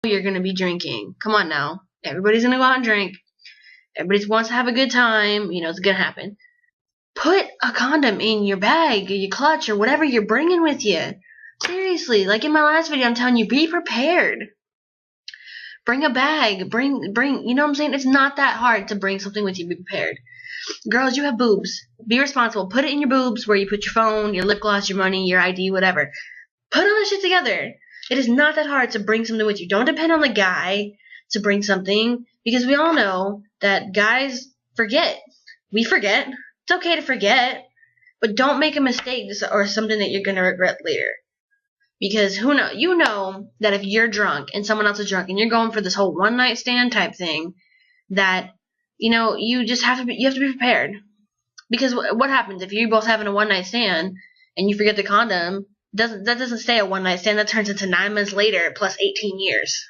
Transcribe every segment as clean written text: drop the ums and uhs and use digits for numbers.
you're going to be drinking. Come on now. Everybody's going to go out and drink. Everybody wants to have a good time. You know, it's going to happen. Put a condom in your bag or your clutch or whatever you're bringing with you. Seriously, like in my last video, I'm telling you, be prepared. Bring a bag. Bring, you know what I'm saying? It's not that hard to bring something with you. Be prepared. Girls, you have boobs. Be responsible. Put it in your boobs where you put your phone, your lip gloss, your money, your ID, whatever. Put all that shit together. It is not that hard to bring something with you. Don't depend on the guy to bring something, because we all know that guys forget. We forget. It's okay to forget, but don't make a mistake or something that you're going to regret later. Because you know that if you're drunk and someone else is drunk and you're going for this whole one night stand type thing, that, you know, you just have to be prepared. Because what happens if you're both having a one night stand and you forget the condom? That doesn't stay a one night stand. That turns into 9 months later plus 18 years.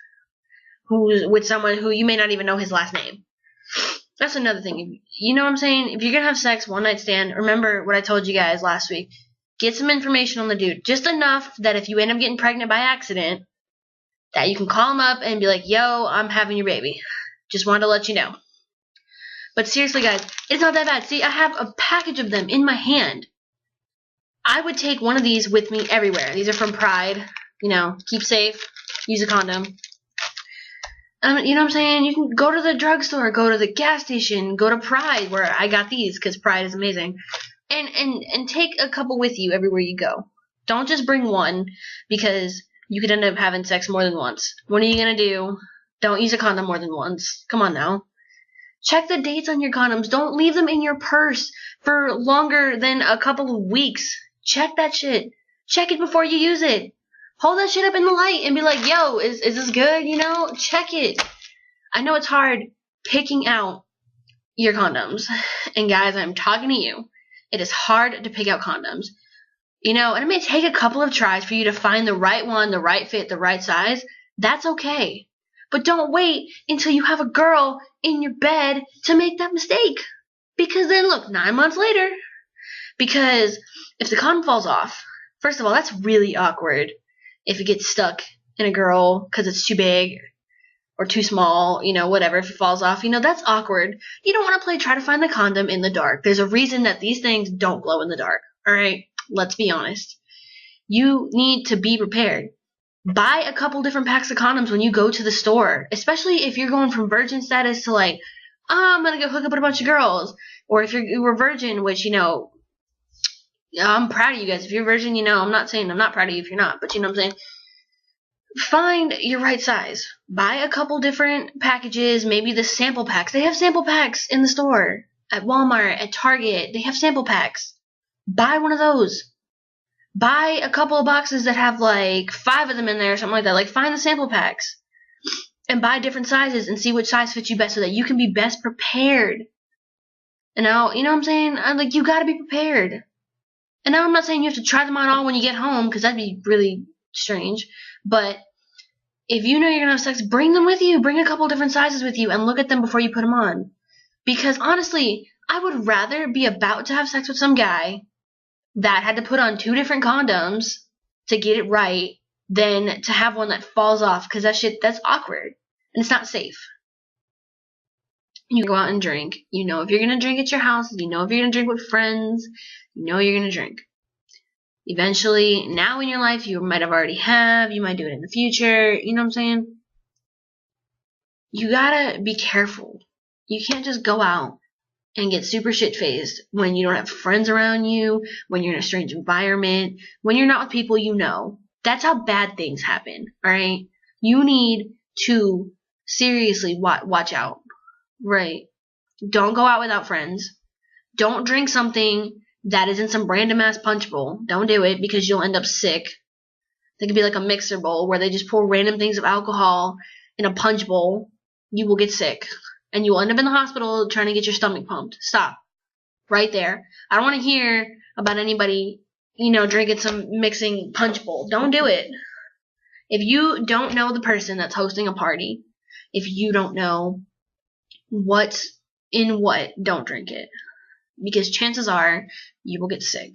Who's with someone who you may not even know his last name. That's another thing. You know what I'm saying? If you're gonna have sex, one night stand, remember what I told you guys last week. Get some information on the dude. Just enough that if you end up getting pregnant by accident, that you can call him up and be like, yo, I'm having your baby. Just wanted to let you know. But seriously, guys, it's not that bad. See, I have a package of them in my hand. I would take one of these with me everywhere. These are from Pride. You know, keep safe. Use a condom. You know what I'm saying? You can go to the drugstore, go to the gas station, go to Pride, where I got these because Pride is amazing. And take a couple with you everywhere you go. Don't just bring one, because you could end up having sex more than once. What are you going to do? Don't use a condom more than once. Come on now. Check the dates on your condoms. Don't leave them in your purse for longer than a couple of weeks. Check that shit. Check it before you use it. Hold that shit up in the light and be like, yo, is this good? You know, check it. I know it's hard picking out your condoms. And guys, I'm talking to you. It is hard to pick out condoms. You know, and it may take a couple of tries for you to find the right one, the right fit, the right size. That's okay. But don't wait until you have a girl in your bed to make that mistake. Because then, look, 9 months later. Because if the condom falls off, first of all, that's really awkward. If it gets stuck in a girl because it's too big or too small, you know, whatever, if it falls off, you know, that's awkward. You don't want to try to find the condom in the dark. There's a reason that these things don't glow in the dark. All right, let's be honest. You need to be prepared. Buy a couple different packs of condoms when you go to the store, especially if you're going from virgin status to like, oh, I'm going to go hook up with a bunch of girls. Or if you were virgin, which, you know, I'm proud of you guys. If you're a virgin, you know, I'm not saying I'm not proud of you if you're not, but you know what I'm saying? Find your right size. Buy a couple different packages, maybe the sample packs. They have sample packs in the store. At Walmart, at Target, they have sample packs. Buy one of those. Buy a couple of boxes that have like 5 of them in there or something like that. Like, find the sample packs. And buy different sizes and see which size fits you best so that you can be best prepared. And now, you know what I'm saying? Like, you gotta be prepared. And now I'm not saying you have to try them on all when you get home, because that'd be really strange. But if you know you're going to have sex, bring them with you. Bring a couple different sizes with you and look at them before you put them on. Because honestly, I would rather be about to have sex with some guy that had to put on 2 different condoms to get it right than to have one that falls off, because that's awkward. And it's not safe. You go out and drink. You know if you're going to drink at your house. You know if you're going to drink with friends. You know you're going to drink. Eventually, now in your life, you might have already you might do it in the future, you know what I'm saying? You gotta be careful. You can't just go out and get super shit-faced when you don't have friends around you, when you're in a strange environment, when you're not with people you know. That's how bad things happen, alright? You need to seriously watch out, right? Don't go out without friends. Don't drink something that is in some random ass punch bowl. Don't do it, because you'll end up sick. It could be like a mixer bowl where they just pour random things of alcohol in a punch bowl. You will get sick. And you will end up in the hospital trying to get your stomach pumped. Stop. Right there. I don't want to hear about anybody, you know, drinking some mixing punch bowl. Don't do it. If you don't know the person that's hosting a party, if you don't know what's in what, don't drink it. Because chances are you will get sick.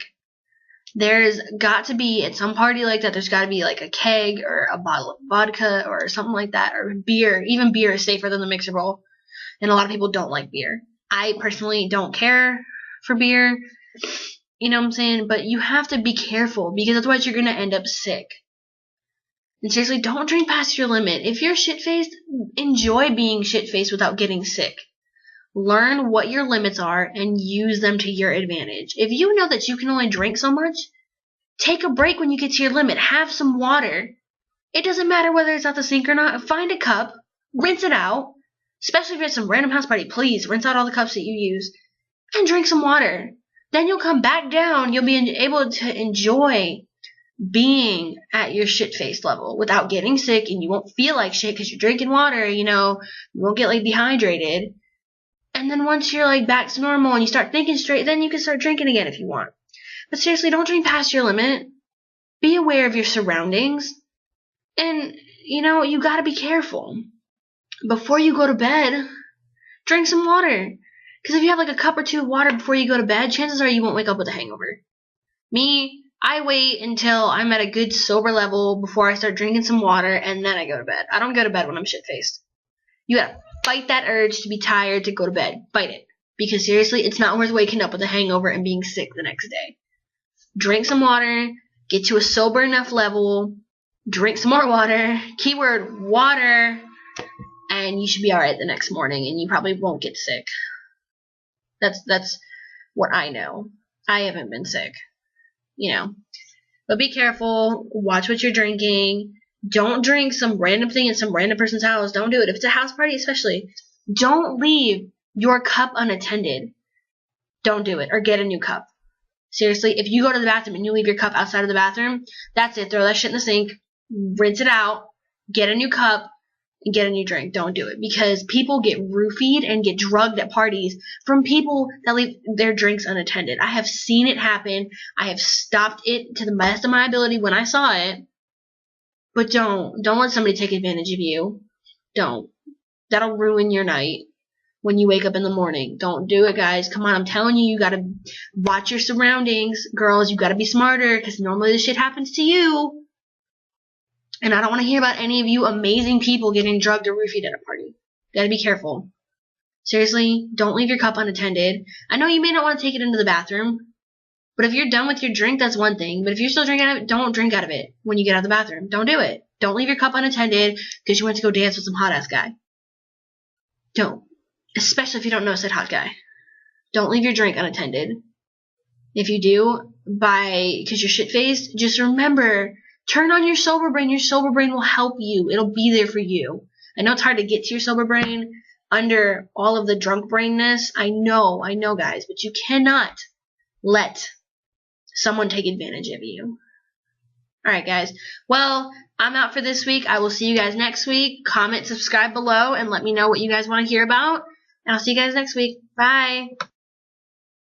There's got to be, at some party like that, there's got to be like a keg or a bottle of vodka or something like that, or beer. Even beer is safer than the mixer bowl, and a lot of people don't like beer. I personally don't care for beer, you know what I'm saying? But you have to be careful, because otherwise you're going to end up sick. And seriously, don't drink past your limit. If you're shit-faced, enjoy being shit-faced without getting sick. Learn what your limits are and use them to your advantage. If you know that you can only drink so much, take a break when you get to your limit. Have some water. It doesn't matter whether it's at the sink or not. Find a cup, rinse it out. Especially if you're at some random house party, please rinse out all the cups that you use and drink some water. Then you'll come back down. You'll be able to enjoy being at your shit-faced level without getting sick, and you won't feel like shit because you're drinking water, you know. You won't get like dehydrated. And then once you're like back to normal and you start thinking straight, then you can start drinking again if you want. But seriously, don't drink past your limit. Be aware of your surroundings. And, you know, you gotta be careful. Before you go to bed, drink some water. Because if you have like a cup or two of water before you go to bed, chances are you won't wake up with a hangover. Me, I wait until I'm at a good sober level before I start drinking some water, and then I go to bed. I don't go to bed when I'm shit-faced. You gotta fight that urge to be tired to go to bed. Fight it. Because seriously, it's not worth waking up with a hangover and being sick the next day. Drink some water, get to a sober enough level, drink some more water, keyword water, and you should be alright the next morning, and you probably won't get sick. That's what I know. I haven't been sick, you know. But be careful, watch what you're drinking. Don't drink some random thing in some random person's house. Don't do it. If it's a house party especially, don't leave your cup unattended. Don't do it, or get a new cup. Seriously, if you go to the bathroom and you leave your cup outside of the bathroom, that's it. Throw that shit in the sink, rinse it out, get a new cup, and get a new drink. Don't do it, because people get roofied and get drugged at parties from people that leave their drinks unattended. I have seen it happen. I have stopped it to the best of my ability when I saw it. But don't let somebody take advantage of you. Don't. That'll ruin your night when you wake up in the morning. Don't do it, guys. Come on, I'm telling you, you gotta watch your surroundings. Girls, you gotta be smarter, because normally this shit happens to you. And I don't want to hear about any of you amazing people getting drugged or roofied at a party. Gotta be careful. Seriously, don't leave your cup unattended. I know you may not want to take it into the bathroom, but if you're done with your drink, that's one thing. But if you're still drinking out of it, don't drink out of it when you get out of the bathroom. Don't do it. Don't leave your cup unattended because you went to go dance with some hot-ass guy. Don't. Especially if you don't know said hot guy. Don't leave your drink unattended. If you do, because you're shit-faced, just remember, turn on your sober brain. Your sober brain will help you. It'll be there for you. I know it's hard to get to your sober brain under all of the drunk brainness. I know, guys, but you cannot let someone take advantage of you. Alright, guys. Well, I'm out for this week. I will see you guys next week. Comment, subscribe below, and let me know what you guys want to hear about. And I'll see you guys next week. Bye.